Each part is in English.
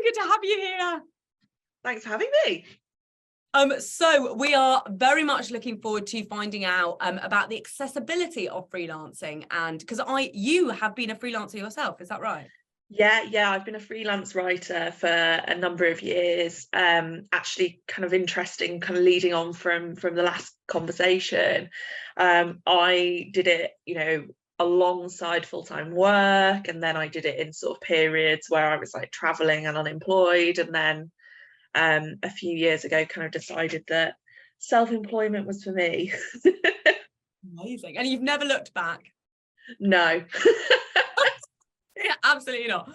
good to have you here. Thanks for having me. So we are very much looking forward to finding out about the accessibility of freelancing, and because you have been a freelancer yourself, is that right? Yeah, I've been a freelance writer for a number of years. Actually, kind of interesting, kind of leading on from the last conversation. I did it, alongside full-time work, and then I did it in sort of periods where I was like traveling and unemployed, and then a few years ago kind of decided that self-employment was for me. Amazing. And you've never looked back? No. Yeah, absolutely not.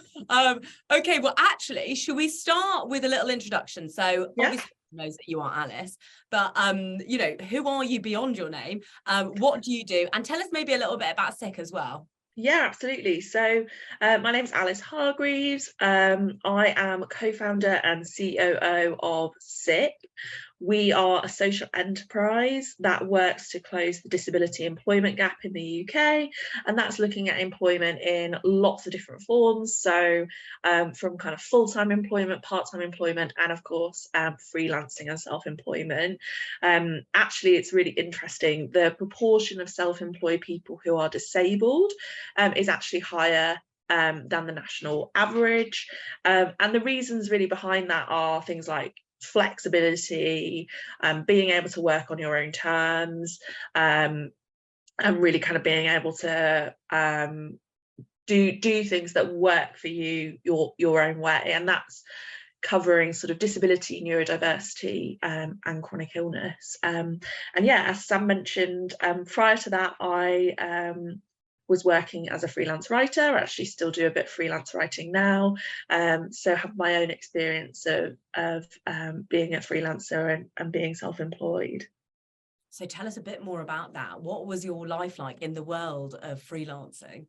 Okay, well, actually, should we start with a little introduction? So obviously knows that you are Alice, but who are you beyond your name? What do you do? And tell us maybe a little bit about SIC as well. Yeah, absolutely. So my name's Alice Hargreaves. I am co-founder and COO of SIC. We are a social enterprise that works to close the disability employment gap in the UK, and that's looking at employment in lots of different forms. So from kind of full-time employment, part-time employment, and of course freelancing and self-employment. Actually, it's really interesting. The proportion of self-employed people who are disabled is actually higher than the national average. And the reasons really behind that are things like flexibility, being able to work on your own terms, and really kind of being able to do things that work for you your own way. And that's covering sort of disability, neurodiversity, and chronic illness. And yeah, as Sam mentioned, prior to that, I was working as a freelance writer. I actually still do a bit of freelance writing now, so have my own experience of being a freelancer and being self-employed. So tell us a bit more about that. What was your life like in the world of freelancing?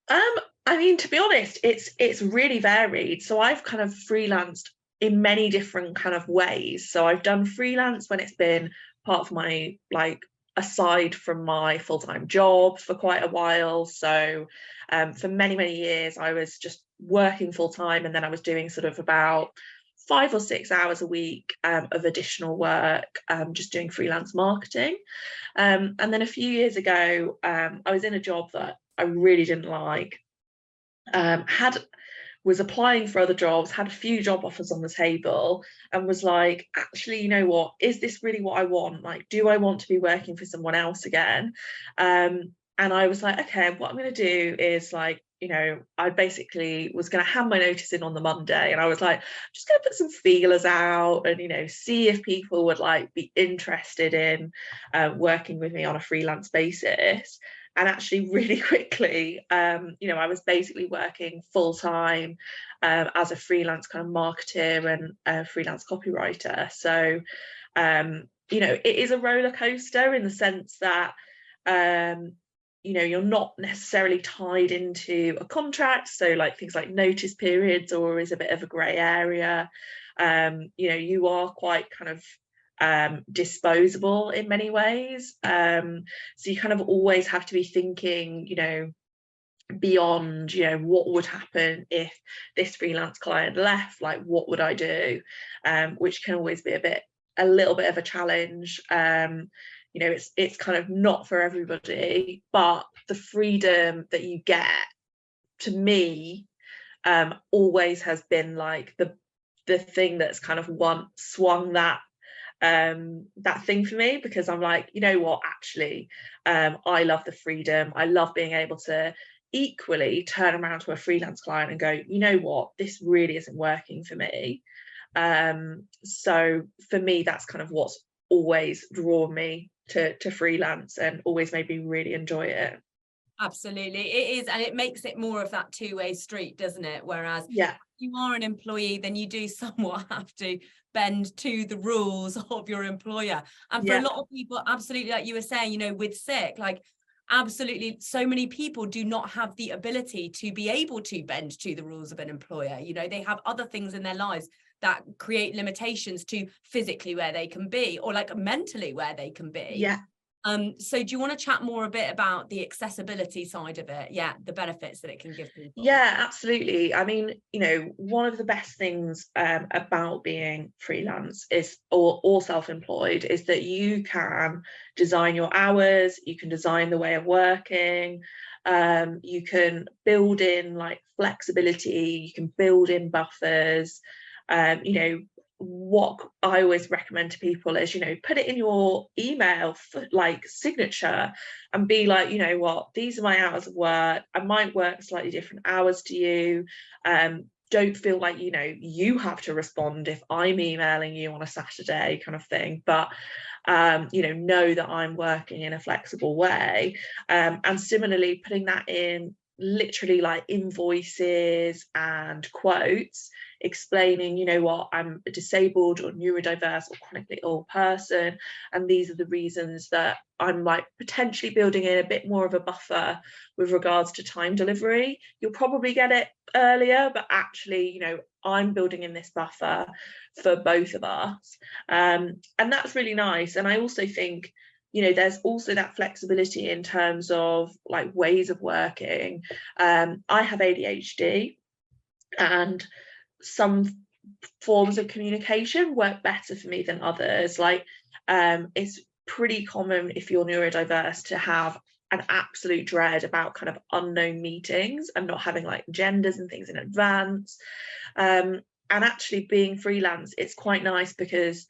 I mean, to be honest, it's really varied. So I've kind of freelanced in many different kind of ways. So I've done freelance when it's been part of my, like, aside from my full-time job for quite a while. So for many years I was just working full-time, and then I was doing sort of about 5 or 6 hours a week of additional work, just doing freelance marketing. And then a few years ago I was in a job that I really didn't like, was applying for other jobs, had a few job offers on the table, and was like, actually, you know what, is this really what I want? Like, do I want to be working for someone else again? And I was like, okay, what I'm going to do is, like, I basically was going to hand my notice in on the Monday, and I was like, just going to put some feelers out and, see if people would like be interested in working with me on a freelance basis. And actually really quickly, I was basically working full-time as a freelance kind of marketer and a freelance copywriter. So, it is a roller coaster in the sense that, you're not necessarily tied into a contract. So like things like notice periods or is a bit of a grey area. You are quite kind of disposable in many ways, so you kind of always have to be thinking beyond what would happen if this freelance client left, like what would I do, which can always be a little bit of a challenge. It's kind of not for everybody, but the freedom that you get, to me, always has been like the thing that's kind of swung that thing for me, because I'm like, you know what, actually, I love the freedom. I love being able to equally turn around to a freelance client and go, you know what, this really isn't working for me. So for me, that's kind of what's always drawn me to freelance and always made me really enjoy it. Absolutely, it is, and it makes it more of that two-way street, doesn't it? Whereas if you are an employee, then you do somewhat have to bend to the rules of your employer. And for a lot of people, absolutely, like you were saying, with SIC, like, absolutely, so many people do not have the ability to be able to bend to the rules of an employer. They have other things in their lives that create limitations to physically where they can be, or like mentally where they can be. So do you want to chat more a bit about the accessibility side of it? Yeah, the benefits that it can give people. Yeah, absolutely. I mean, you know, one of the best things about being freelance is or self-employed is that you can design your hours, you can design the way of working, you can build in like flexibility, you can build in buffers. You know, what I always recommend to people is, you know, put it in your email for like signature and be like, you know what, these are my hours of work. I might work slightly different hours to you. Don't feel like, you know, you have to respond if I'm emailing you on a Saturday kind of thing, but you know that I'm working in a flexible way. And similarly, putting that in literally like invoices and quotes, explaining, you know what, I'm a disabled or neurodiverse or chronically ill person, and these are the reasons that I'm like potentially building in a bit more of a buffer with regards to time delivery. You'll probably get it earlier, but actually, you know, I'm building in this buffer for both of us. And that's really nice. And I also think, you know, there's also that flexibility in terms of like ways of working. I have ADHD, and some forms of communication work better for me than others. Like it's pretty common if you're neurodiverse to have an absolute dread about kind of unknown meetings and not having like agendas and things in advance. And actually being freelance, it's quite nice because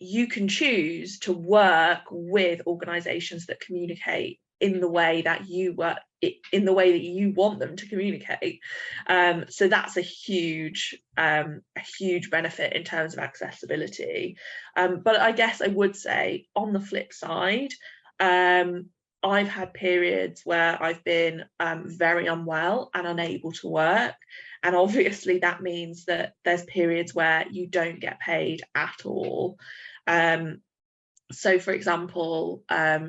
you can choose to work with organizations that communicate in the way that you work, in the way that you want them to communicate. So that's a huge benefit in terms of accessibility. But I guess I would say on the flip side, I've had periods where I've been very unwell and unable to work. And obviously that means that there's periods where you don't get paid at all. So for example,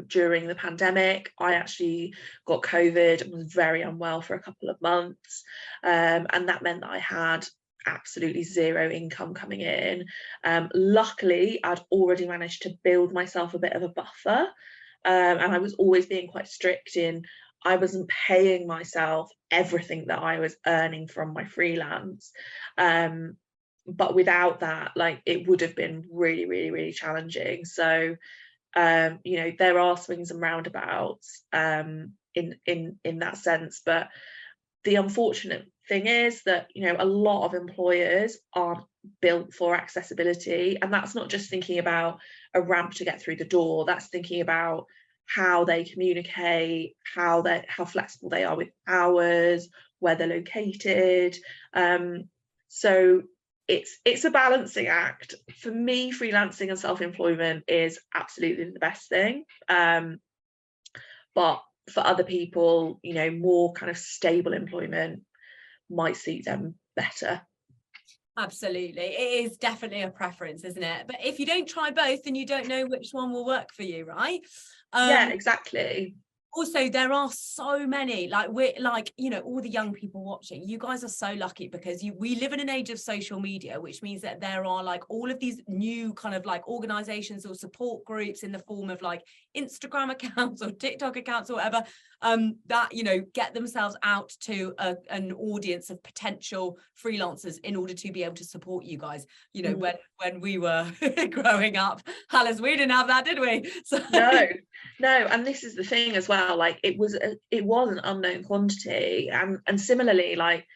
during the pandemic, I actually got COVID and was very unwell for a couple of months. And that meant that I had absolutely zero income coming in. Luckily, I'd already managed to build myself a bit of a buffer. And I was always being quite strict in, I wasn't paying myself everything that I was earning from my freelance. But without that, like, it would have been really, really, really challenging. So, you know, there are swings and roundabouts in that sense. But the unfortunate thing is that, you know, a lot of employers aren't built for accessibility. And that's not just thinking about a ramp to get through the door. That's thinking about how they communicate, how flexible they are with hours, where they're located. So it's a balancing act. For me, freelancing and self-employment is absolutely the best thing. But for other people, you know, more kind of stable employment might suit them better. Absolutely. It is definitely a preference, isn't it? But if you don't try both, then you don't know which one will work for you, right? Yeah, exactly. Also, there are so many, like, we're like, you know, all the young people watching, you guys are so lucky because we live in an age of social media, which means that there are like all of these new kind of like organizations or support groups in the form of like Instagram accounts or TikTok accounts or whatever, that, you know, get themselves out to an audience of potential freelancers in order to be able to support you guys. You know, when we were growing up, Alice, we didn't have that, did we? So no, and this is the thing as well, like it was an unknown quantity, and similarly, like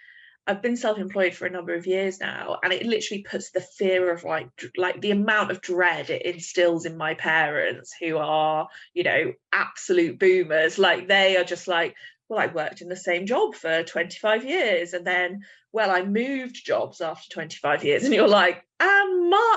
I've been self-employed for a number of years now, and it literally puts the fear of like the amount of dread it instills in my parents, who are, you know, absolute boomers. Like, they are just like, well, I worked in the same job for 25 years, and then, well, I moved jobs after 25 years. And you're like,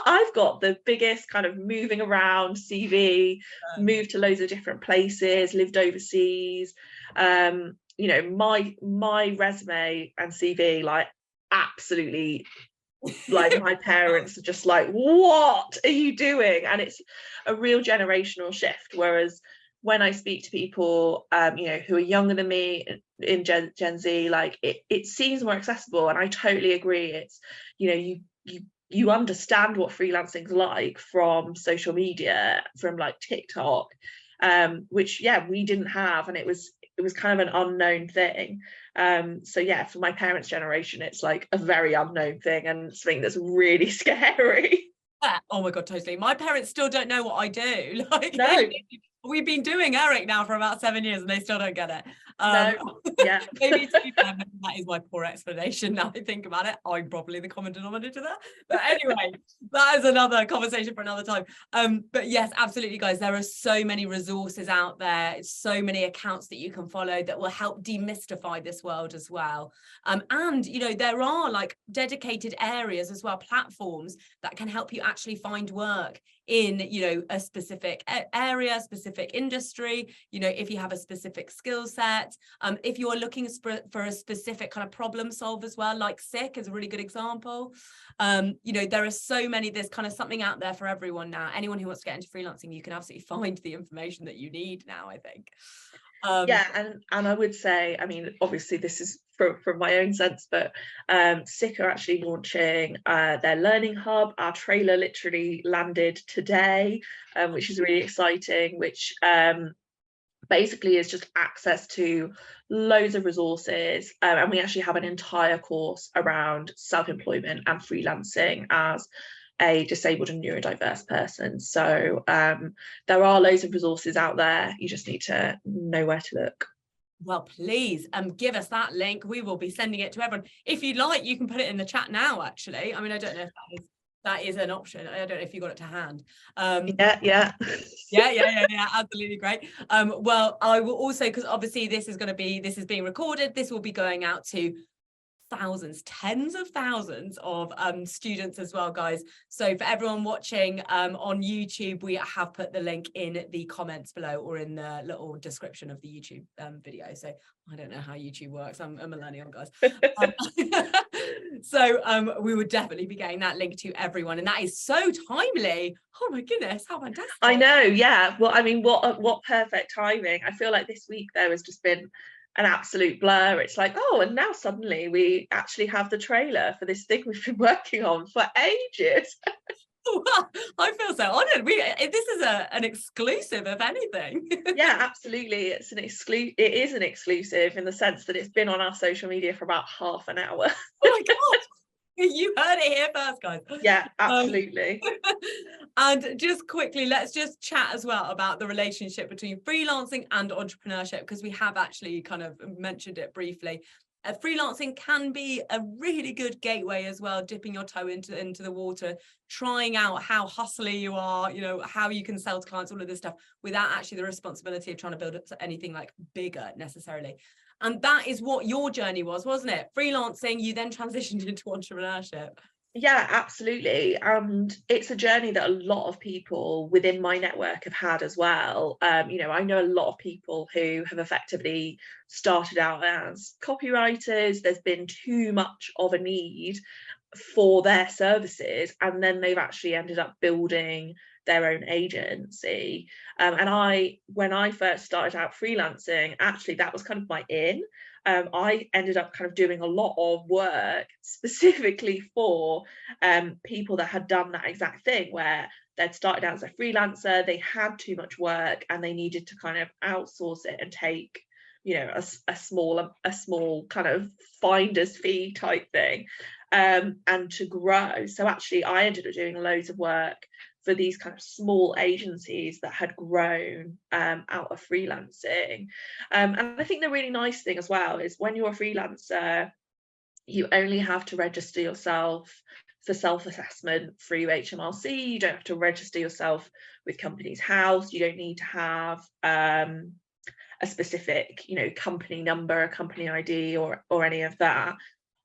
I've got the biggest kind of moving around CV, moved to loads of different places, lived overseas. You know, my resume and CV, like, absolutely, like, my parents are just like, what are you doing? And it's a real generational shift. Whereas when I speak to people, you know, who are younger than me in Gen Z, like, it seems more accessible. And I totally agree. It's, you know, you you understand what freelancing's like from social media, from like TikTok, which we didn't have, and it was kind of an unknown thing. So yeah, for my parents' generation, it's like a very unknown thing and something that's really scary. Oh my God, totally. My parents still don't know what I do. Like, No. We've been doing Eric now for about 7 years and they still don't get it. No. Yeah. Maybe that is my poor explanation now I think about it. I'm probably the common denominator there. But anyway, that is another conversation for another time. But yes, absolutely, guys. There are so many resources out there, so many accounts that you can follow that will help demystify this world as well. And, you know, there are like dedicated areas as well, platforms that can help you actually find work in, you know, a specific area, specific industry, you know, if you have a specific skill set, if you are looking for a specific kind of problem solve as well, like SIC is a really good example. You know, there are so many, there's kind of something out there for everyone now. Anyone who wants to get into freelancing, you can absolutely find the information that you need now, I think. And I would say, I mean, obviously this is from my own sense, but SIC are actually launching their learning hub. Our trailer literally landed today, which is really exciting, which basically is just access to loads of resources, and we actually have an entire course around self-employment and freelancing as a disabled and neurodiverse person. So there are loads of resources out there. You just need to know where to look. Well, please give us that link. We will be sending it to everyone. If you'd like, you can put it in the chat now, actually. I mean, I don't know if that is an option. I don't know if you got it to hand. Yeah, absolutely great. Well, I will also, because obviously this is being recorded, this will be going out to thousands, tens of thousands of students as well, guys. So for everyone watching on YouTube, we have put the link in the comments below or in the little description of the YouTube video. So I don't know how YouTube works. I'm a millennial, guys. So we would definitely be getting that link to everyone, and that is so timely. Oh my goodness, how fantastic. I know, yeah. Well, I mean, what perfect timing. I feel like this week there has just been an absolute blur. It's like, oh, and now suddenly we actually have the trailer for this thing we've been working on for ages. Well, I feel so honoured. This is an exclusive, if anything. Yeah, absolutely. It is an exclusive in the sense that it's been on our social media for about half an hour. Oh my God. You heard it here first, guys. Yeah, absolutely. And just quickly, let's just chat as well about the relationship between freelancing and entrepreneurship, because we have actually kind of mentioned it briefly. Freelancing can be a really good gateway as well, dipping your toe into the water, trying out how hustly you are, you know, how you can sell to clients, all of this stuff, without actually the responsibility of trying to build up anything like bigger necessarily. And that is what your journey was, wasn't it? Freelancing, you then transitioned into entrepreneurship. Yeah, absolutely. And it's a journey that a lot of people within my network have had as well. You know, I know a lot of people who have effectively started out as copywriters. There's been too much of a need for their services, and then they've actually ended up building their own agency. And when I first started out freelancing, actually that was kind of my in. I ended up kind of doing a lot of work specifically for people that had done that exact thing, where they'd started out as a freelancer, they had too much work and they needed to kind of outsource it and take, you know, a small kind of finder's fee type thing, and to grow. So actually I ended up doing loads of work for these kind of small agencies that had grown out of freelancing. And I think the really nice thing as well is when you're a freelancer, you only have to register yourself for self-assessment through HMRC. You don't have to register yourself with Companies House. You don't need to have a specific, you know, company number, a company ID, or any of that.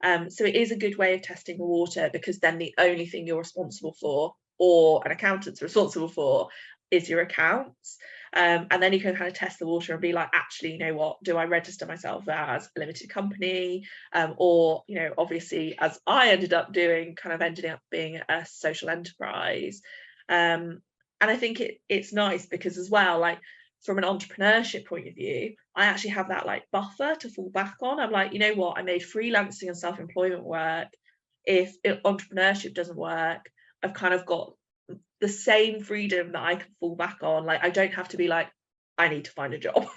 So it is a good way of testing the water, because then the only thing you're responsible for, or an accountant's responsible for, is your accounts. And then you can kind of test the water and be like, actually, you know what, do I register myself as a limited company? Or, you know, obviously, as I ended up doing, kind of ending up being a social enterprise. And I think it's nice because as well, like from an entrepreneurship point of view, I actually have that like buffer to fall back on. I'm like, you know what, I made freelancing and self-employment work if entrepreneurship doesn't work, I've kind of got the same freedom that I can fall back on. Like, I don't have to be like, I need to find a job.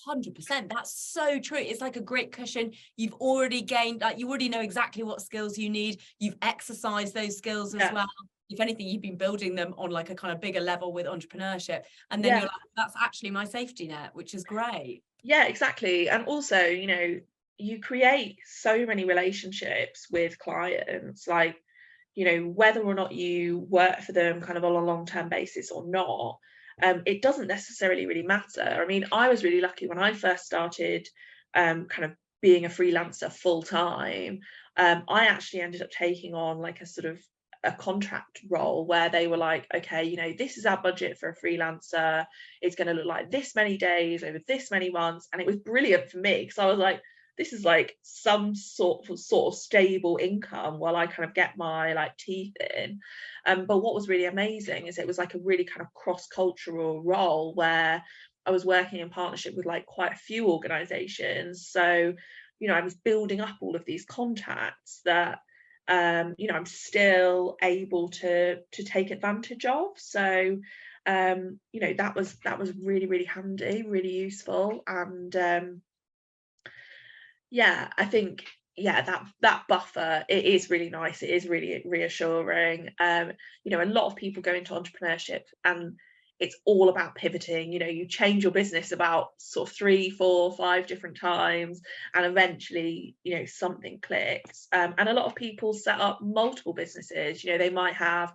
100%. That's so true. It's like a great cushion. You've already gained, like, you already know exactly what skills you need. You've exercised those skills as well. If anything, you've been building them on like a kind of bigger level with entrepreneurship. And then you're like, that's actually my safety net, which is great. Yeah, exactly. And also, you know, you create so many relationships with clients, like, you know, whether or not you work for them kind of on a long-term basis or not, it doesn't necessarily really matter. I mean, I was really lucky when I first started kind of being a freelancer full time. I actually ended up taking on like a sort of a contract role where they were like, okay, you know, this is our budget for a freelancer. It's going to look like this many days over this many months. And it was brilliant for me because I was like, this is like some sort of stable income while I kind of get my like teeth in. But what was really amazing is it was like a really kind of cross-cultural role where I was working in partnership with like quite a few organizations. So, you know, I was building up all of these contacts that you know, I'm still able to take advantage of. So you know, that was really, really handy, really useful. And yeah, I think, yeah, that buffer, it is really nice. It is really reassuring. You know, a lot of people go into entrepreneurship and it's all about pivoting. You know, you change your business about sort of 3, 4, 5 different times, and eventually, you know, something clicks. And a lot of people set up multiple businesses. You know, they might have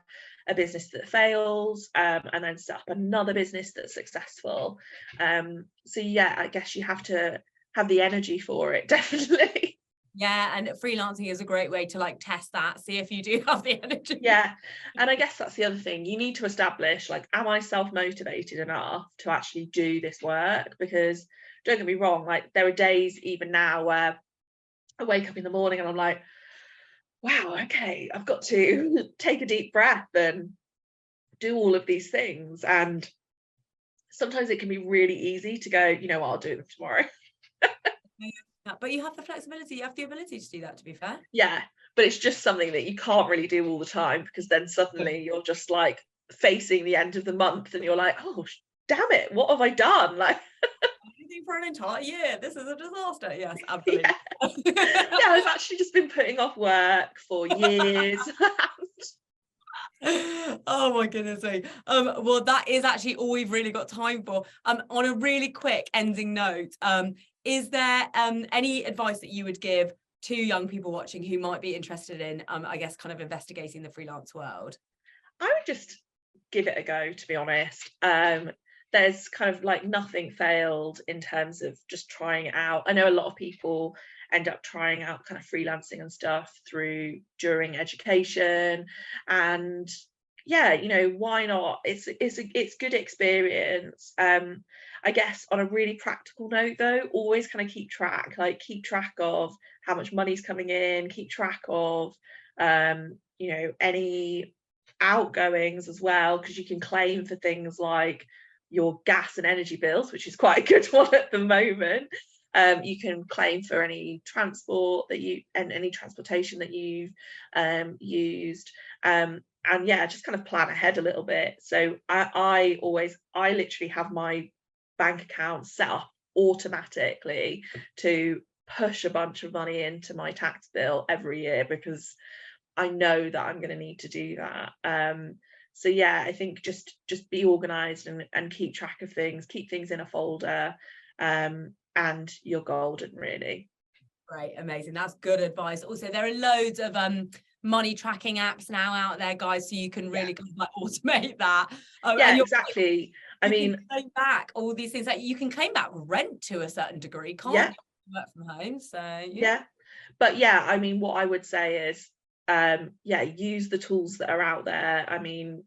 a business that fails, and then set up another business that's successful. So yeah, I guess you have to have the energy for it, definitely. Yeah, and freelancing is a great way to like test that, see if you do have the energy. Yeah, and I guess that's the other thing. You need to establish, like, am I self-motivated enough to actually do this work? Because don't get me wrong, like there are days even now where I wake up in the morning and I'm like, wow, okay, I've got to take a deep breath and do all of these things. And sometimes it can be really easy to go, you know what, I'll do them tomorrow. But you have the flexibility, you have the ability to do that, to be fair. Yeah, but it's just something that you can't really do all the time, because then suddenly you're just like facing the end of the month and you're like, oh damn it, what have I done? Like, for an entire year, this is a disaster. Yes, absolutely. Yeah, I've actually just been putting off work for years. Oh my goodness me. Well, that is actually all we've really got time for. On a really quick ending note, is there any advice that you would give to young people watching who might be interested in I guess kind of investigating the freelance world? I would just give it a go, to be honest. There's kind of like nothing failed in terms of just trying it out. I know a lot of people end up trying out kind of freelancing and stuff during education, and yeah, you know, why not? It's good experience. I guess on a really practical note though, always kind of keep track of how much money's coming in, keep track of you know, any outgoings as well, because you can claim for things like your gas and energy bills, which is quite a good one at the moment. You can claim for any transport and any transportation that you've used, and yeah, just kind of plan ahead a little bit. So I literally have my bank account set up automatically to push a bunch of money into my tax bill every year, because I know that I'm going to need to do that. So yeah, I think just be organized and keep track of things, keep things in a folder, and you're golden, really. Great, amazing. That's good advice. Also, there are loads of money tracking apps now out there, guys, so you can really kind of like automate that. Yeah, exactly. I mean, claim back all these things, like you can claim back rent to a certain degree, can't you? Work from home. So yeah. But yeah, I mean, what I would say is yeah, use the tools that are out there. I mean,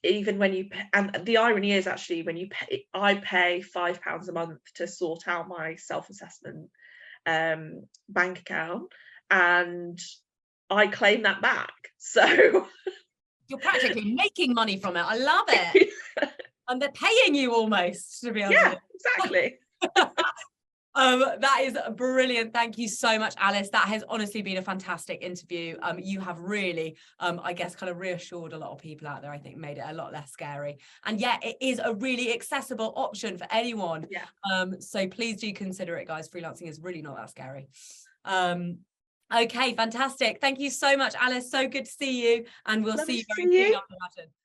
even when you and the irony is actually when you pay, I pay £5 a month to sort out my self-assessment bank account, and I claim that back. So you're practically making money from it. I love it. And they're paying you almost, to be honest. Yeah, exactly. That is brilliant. Thank you so much, Alice. That has honestly been a fantastic interview. You have really, I guess, kind of reassured a lot of people out there. I think made it a lot less scary. And yet it is a really accessible option for anyone. Yeah. So please do consider it, guys. Freelancing is really not that scary. Okay, fantastic. Thank you so much, Alice. So good to see you. And we'll see you very soon, I imagine.